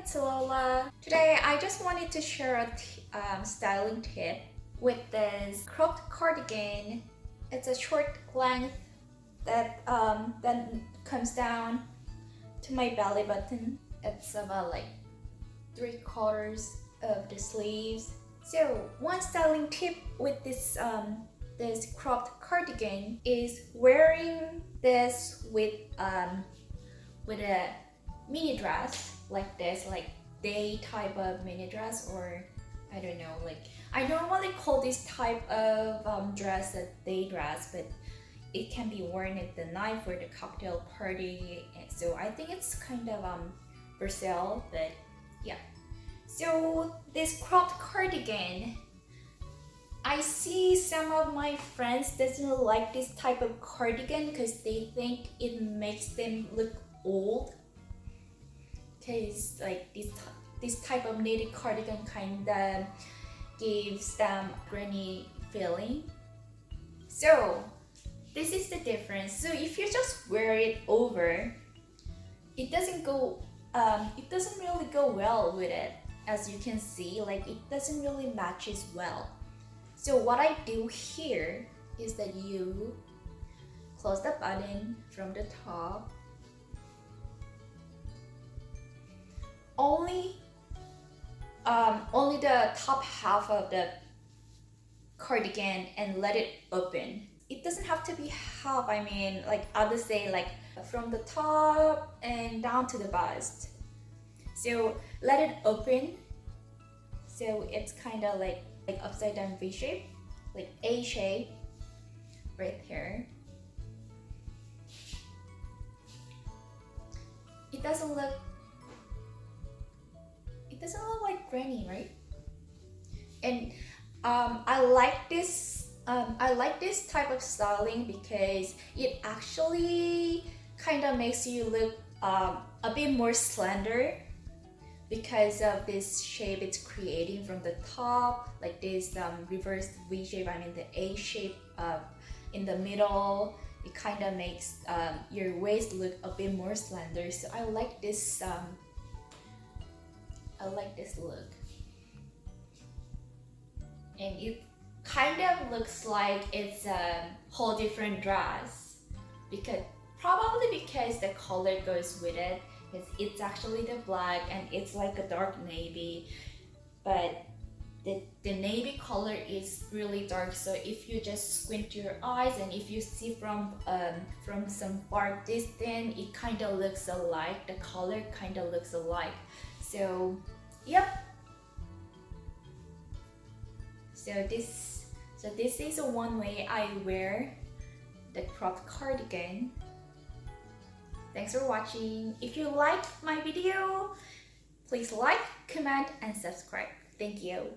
it's Lola. Today I just wanted to share a styling tip with this cropped cardigan. It's a short length that then comes down to my belly button. It's about like 3/4 of the sleeves. So one styling tip with this cropped cardigan is wearing this with a mini dress like this, like day type of mini dress, or I don't know, like I normally call this type of dress a day dress, but it can be worn at the night for the cocktail party. So I think it's kind of versatile, but yeah. So this cropped cardigan, I see some of my friends doesn't like this type of cardigan because they think it makes them look old. Because like this type of knitted cardigan kind of gives them granny feeling. So this is the difference. So if you just wear it over, it doesn't really go well with it. As you can see, like it doesn't really matches well. So what I do here is that you close the button from the top. Only the top half of the cardigan and let it open. It doesn't have to be half. I mean, like I would say, like from the top and down to the bust. So let it open. So it's kind of like upside down V shape, like A shape, right here. It doesn't look like granny, right? And I like this type of styling because it actually kind of makes you look a bit more slender because of this shape it's creating from the top, like this reverse V shape. I mean the A shape in the middle. It kind of makes your waist look a bit more slender. So I like this. I like this look, and it kind of looks like it's a whole different dress probably because the color goes with it. It's actually the black and it's like a dark navy, but the navy color is really dark. So if you just squint your eyes and if you see from some far distance, it kind of looks alike. The color kind of looks alike. So yep. So this is one way I wear the cropped cardigan. Thanks for watching. If you liked my video, please like, comment, and subscribe. Thank you.